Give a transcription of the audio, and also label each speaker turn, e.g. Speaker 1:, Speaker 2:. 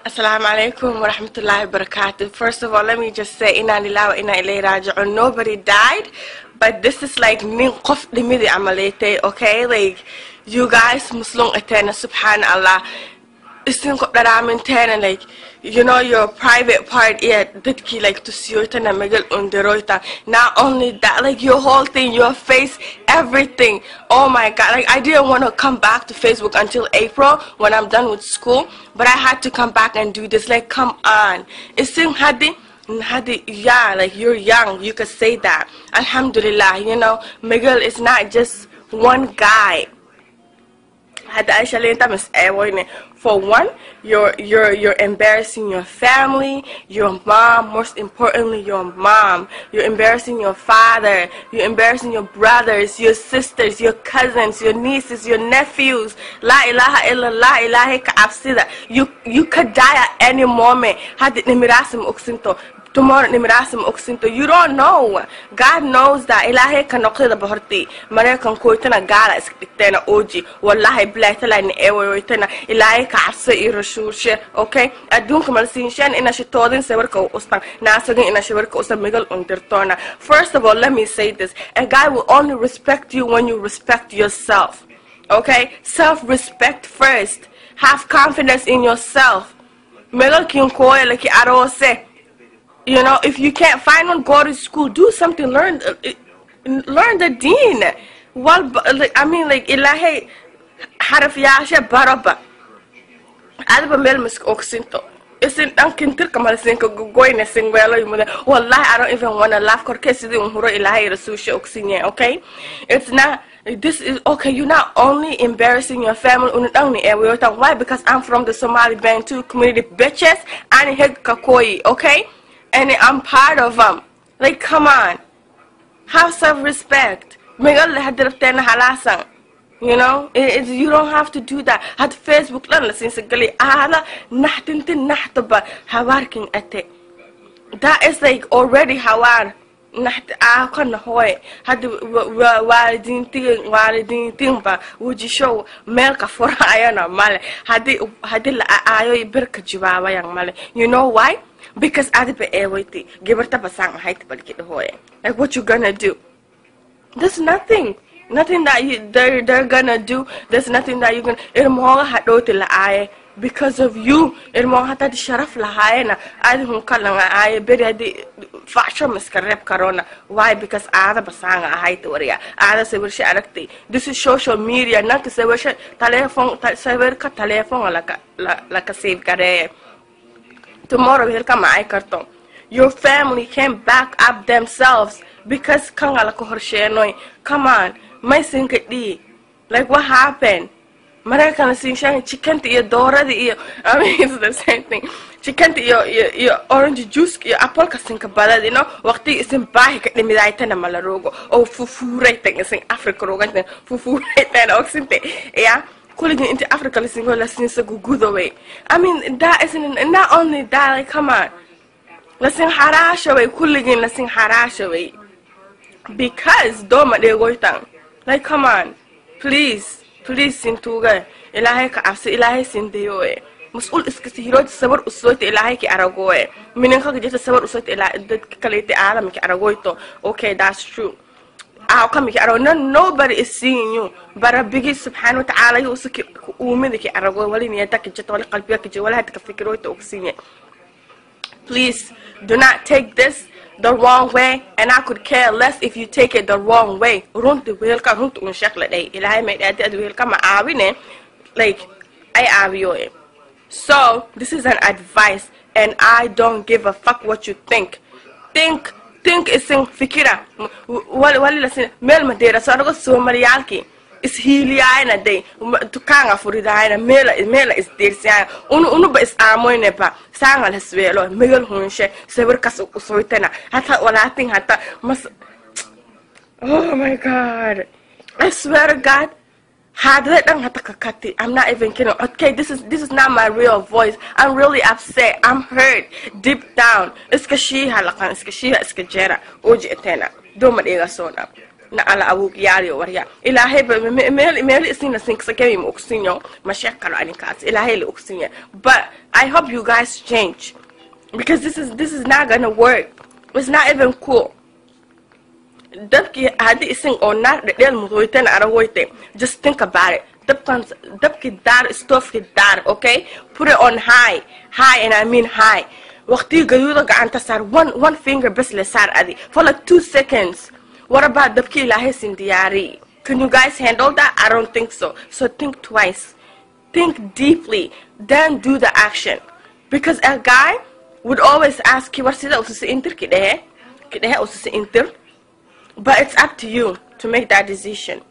Speaker 1: Assalamu alaikum wa rahmatullahi wa barakatuh. First of all, let me just say, inna lillahi wa inna ilayhi raji'un. Nobody died, but this is like nin qof dhimidi amalete, okay? Like, you guys muslung atena subhanallah. Isin ko daramin tena, like, you know, your private part, yeah, ditki like to see you tena megal underoita. Not only that, like your whole thing, your face, everything. Oh my god, like I didn't want to come back to Facebook until April when I'm done with school, but I had to come back and do this. Like, come on. Isin hadi, yeah, like you're young, you could say that. Alhamdulillah, you know, Miguel is not just one guy. For one, you're embarrassing your family, your mom, most importantly your mom. You're embarrassing your father, you're embarrassing your brothers, your sisters, your cousins, your nieces, your nephews. La ilaha illallah, ilahi ka'afsida. You could die at any moment. Hadit nimirasim uksinto. Tomorrow nimirasim uksinto. You don't know. God knows that. Ilahi kanokida bahorti. Mane kan koitana gala iskitena oji. Wallahi blatala ni ewoitana. Ilahi ka'afsa irashushe. Okay? Adun kamalsinshan ina shitodin sewerka ustan. Nasagin ina shewerka ustan migal untertona. First of all, let me say this. A guy will only respect you when you respect yourself. Okay? Self-respect first. Have confidence in yourself. Migal kinkoy like arose. You know, if you can't find one, go to school, do something, learn the deen. Well, like, I mean, like, ilahi haraf yasha baraba. Alba mel mis oksinto. Isn't unkintir kamal sinko going a sing well. Wallahi, I don't even want to laugh. Korkesi di unhuro ilahi rasusha oksinye, okay? It's not. This is okay. You're not only embarrassing your family, why? Because I'm from the Somali Bantu community, bitches, and head kakoi, okay? And I'm part of them. Like, come on. Have self-respect. You know, you don't have to do that. At Facebook, that is like already hawar. Would you show melka for ayana male? You know why? Because I'd be ewiti. Give her tapasang height but get hoy. Like, what you gonna do? There's nothing. Nothing that they're gonna do. There's nothing that you're gonna because of you. Why? Because this is social media. Not like a save tomorrow he'll come your family can back up themselves because come on, my single like what happened? American chicken to your daughter, I mean it's the same thing. Chicken to your orange juice, your apple casinka ballad, you know, what is in bike at the midnight malarogo, or fufu rating is in Africa, fufu rating oxente, yeah. Calling it into Africa, listening to lessons a good way. I mean, that isn't, and not only that, like, come on. Listen, harash away, cooling in, listen, harash away. Because, doma de goitang. Like, come on. Please, Sintuga. Ilahi ka afsi, ilahi sindeyoe. Musul iskasi hiro sabar usote ilahi ki aragoe. Meaning, just sabar usote ilahi, that kalite alam ki aragoito. Okay, that's true. How come you nobody is seeing you but a big subhanahu wa ta'ala yusuki umidiki arago wali niyataki jatwali qalbiyaki jawala hatka fikroito oksinya. Please do not take this the wrong way, and I could care less if you take it the wrong way. Runtu wilka runtu unshakla day ilahi made at wilka ma awine like I aviyo. So this is an advice, and I don't give a fuck what you think. Think is in fikira. Wali listen mel madera so I go Somali is hiliana day to kanga for the mela is there unu ba is amoinepa sanga leswelo megal hunshe sever kaso soitena hata wala thing hata mas. Oh my god, I swear to God, I'm not even kidding. Okay, this is not my real voice. I'm really upset. I'm hurt deep down. Iskashiha lakan iskashiha iskajera oji etena. Doma ega sona. na ala awog yaali warya ilaahay ba meel isina sinkasakay ma ogsinyo ma sheekalo aninkaas ilaahay la ogsinya but I hope you guys change because this is not gonna work. It's not even cool. Dabki hadi ising oo naar dhedheel mudoytan arawoyte just think about it. Dabki daar stofki daar, okay? Put it on high and I mean high. Waqti gayuda gacanta saar one finger bas le saar adi for like 2 seconds. What about dabki ilaahay sin diyaari? Can you guys handle that? I don't think so. So think twice. Think deeply. Then do the action. Because a guy would always ask you, what's it? But it's up to you to make that decision.